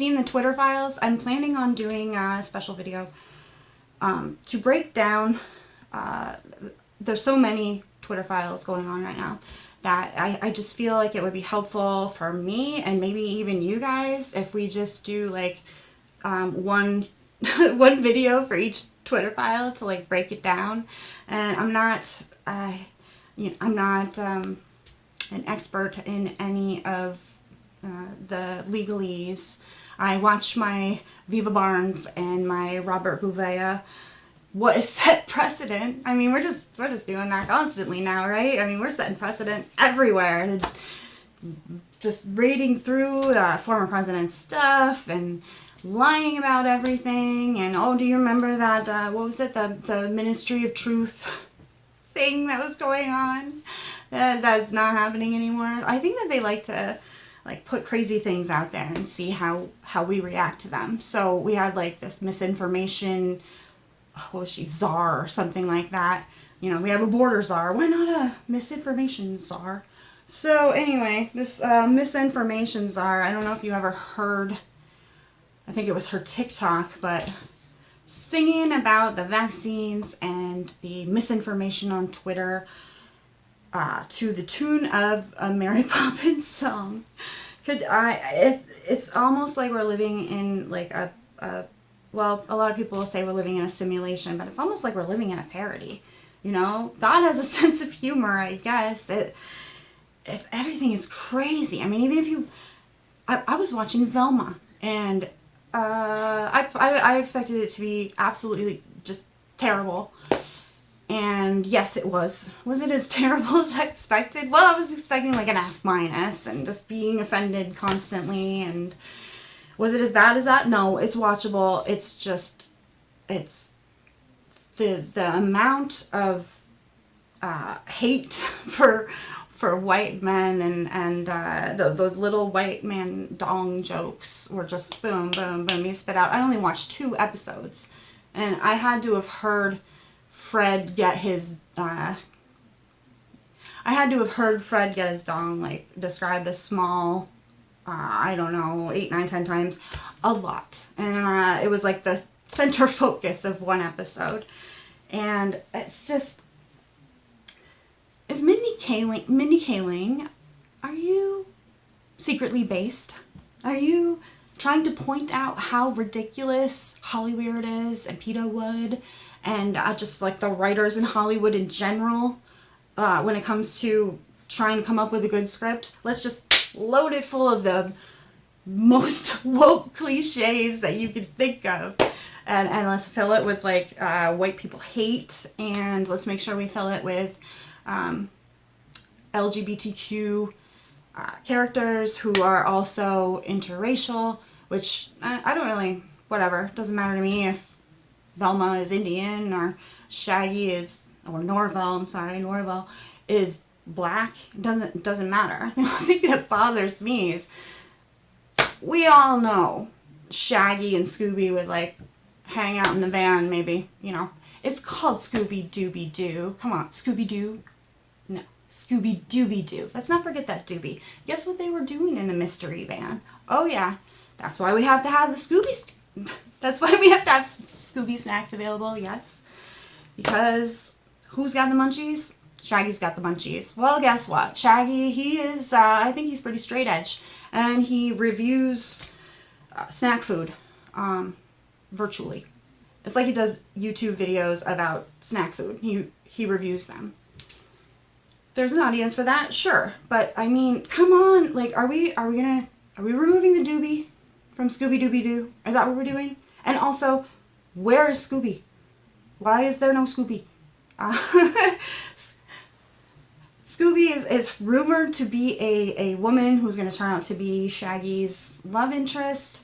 seen the Twitter files, I'm planning on doing a special video to break down, there's so many Twitter files going on right now that I just feel like it would be helpful for me and maybe even you guys if we just do like one video for each Twitter file to like break it down. And I'm not an expert in any of the legalese. I watch my Viva Barnes and my Robert Gouveia. What is set precedent? I mean, we're just doing that constantly now, right? I mean, we're setting precedent everywhere. Just reading through former president's stuff and lying about everything. And oh, do you remember that? What was it? The Ministry of Truth thing that was going on. That's not happening anymore. I think that they like to like put crazy things out there and see how we react to them. So we had like this misinformation. What was she, czar or something like that. You know, we have a border czar. Why not a misinformation czar? So anyway, this misinformation czar, I don't know if you ever heard, I think it was her TikTok, but singing about the vaccines and the misinformation on Twitter to the tune of a Mary Poppins song. It's almost like we're living in like well, a lot of people will say we're living in a simulation, but it's almost like we're living in a parody. You know, God has a sense of humor, I guess. Everything is crazy. I mean, even if you, I was watching Velma, and I expected it to be absolutely just terrible. And yes, it was. Was it as terrible as I expected? Well, I was expecting like an F- and just being offended constantly. And was it as bad as that? No, it's watchable. It's just, it's the amount of hate for white men and those little white man dong jokes were just boom, boom, boom. You spit out. I only watched 2 episodes, and I had to have heard Fred get his dong like described as small, I don't know, 8, 9, 10 times, a lot. And it was like the center focus of one episode. And it's just, is Mindy Kaling, are you secretly based? Are you trying to point out how ridiculous Hollywood is and Peter Wood and just like the writers in Hollywood in general when it comes to trying to come up with a good script? Let's just load it full of the most woke cliches that you could think of, and let's fill it with like white people hate, and let's make sure we fill it with LGBTQ characters who are also interracial, which I don't really, whatever, doesn't matter to me if Velma is Indian or Shaggy is, or Norville is black. Doesn't matter. The only thing that bothers me is we all know Shaggy and Scooby would like hang out in the van, maybe, you know. It's called Scooby Dooby Doo. Come on, Scooby Doo. No, Scooby Dooby Doo. Let's not forget that Doobie. Guess what they were doing in the mystery van? Oh yeah, that's why we have to have the Scooby. That's why we have to have Scooby snacks available. Yes, because who's got the munchies? Shaggy's got the munchies. Well, guess what? Shaggy, he is, I think he's pretty straight edge. And he reviews snack food virtually. It's like he does YouTube videos about snack food. He reviews them. There's an audience for that, sure. But, I mean, come on. Like, are we removing the doobie from Scooby Dooby Doo? Is that what we're doing? And also, where is Scooby? Why is there no Scooby? Scooby is rumored to be a woman who's going to turn out to be Shaggy's love interest,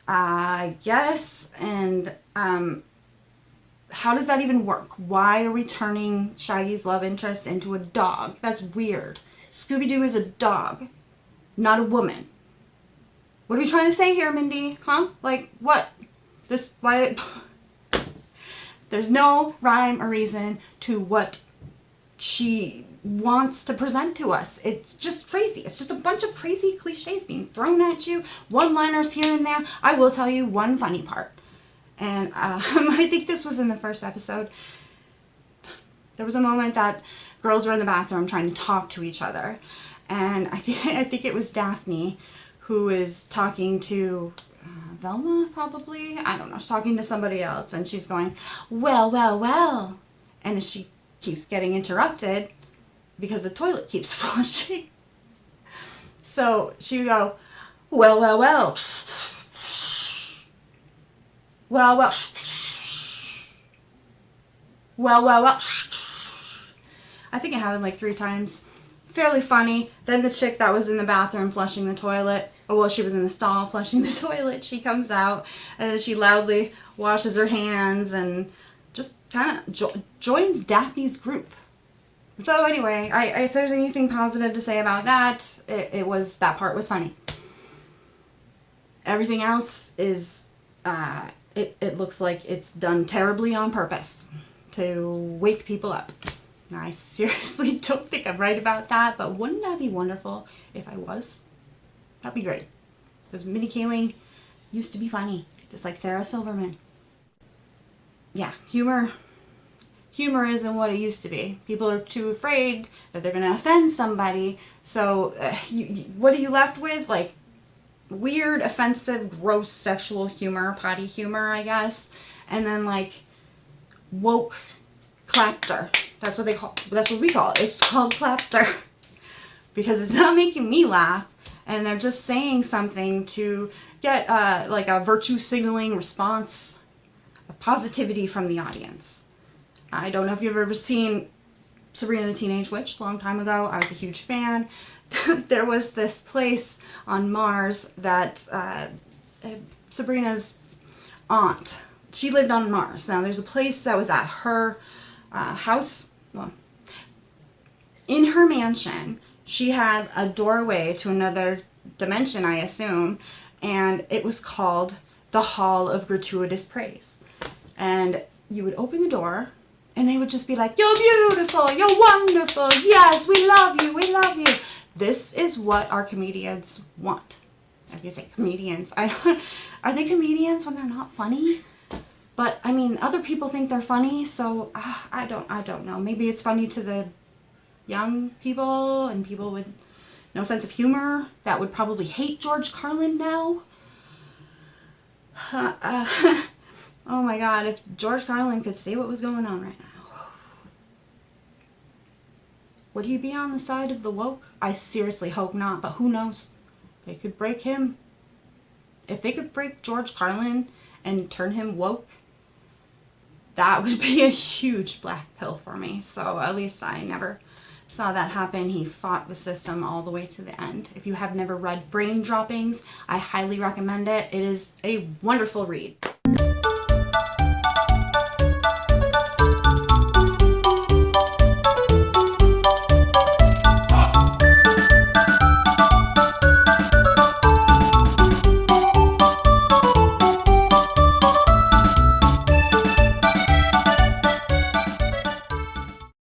I guess. And how does that even work? Why are we turning Shaggy's love interest into a dog? That's weird. Scooby-Doo is a dog, not a woman. What are we trying to say here, Mindy? Huh? Like, what? Why? There's no rhyme or reason to what she wants to present to us. It's just crazy. It's just a bunch of crazy cliches being thrown at you, one-liners here and there. I will tell you one funny part. And I think this was in the first episode. There was a moment that girls were in the bathroom trying to talk to each other. And I think it was Daphne who is talking to Velma, probably. I don't know. She's talking to somebody else. And she's going, well, well, well. And she keeps getting interrupted because the toilet keeps flushing. So she would go, well, well, well. Well, well. Well, well, well. I think it happened like 3 times. Fairly funny. Then the chick that was in the bathroom flushing the toilet, or well, she was in the stall flushing the toilet, she comes out and she loudly washes her hands and just kind of joins Daphne's group. So anyway, if there's anything positive to say about that, it was, that part was funny. Everything else is, it looks like it's done terribly on purpose to wake people up. Now, I seriously don't think I'm right about that, but wouldn't that be wonderful if I was? That'd be great. Because Mindy Kaling used to be funny, just like Sarah Silverman. Yeah, humor isn't what it used to be. People are too afraid that they're going to offend somebody. So what are you left with? Like weird, offensive, gross sexual humor, potty humor, I guess. And then like woke Clapter. That's what we call it. It's called Clapter. Because it's not making me laugh. And they're just saying something to get like a virtue signaling response of positivity from the audience. I don't know if you've ever seen Sabrina the Teenage Witch. A long time ago, I was a huge fan. There was this place on Mars that Sabrina's aunt, she lived on Mars. Now, there's a place that was at her house. Well, in her mansion, she had a doorway to another dimension, I assume, and it was called the Hall of Gratuitous Praise. And you would open the door, and they would just be like, you're beautiful, you're wonderful, yes, we love you, we love you. This is what our comedians want. I can say comedians. Are they comedians when they're not funny? But, I mean, other people think they're funny, so I don't know. Maybe it's funny to the young people and people with no sense of humor that would probably hate George Carlin now. Oh my God, if George Carlin could see what was going on right now. Would he be on the side of the woke? I seriously hope not, but who knows? They could break him. If they could break George Carlin and turn him woke, that would be a huge black pill for me. So at least I never saw that happen. He fought the system all the way to the end. If you have never read Brain Droppings, I highly recommend it. It is a wonderful read.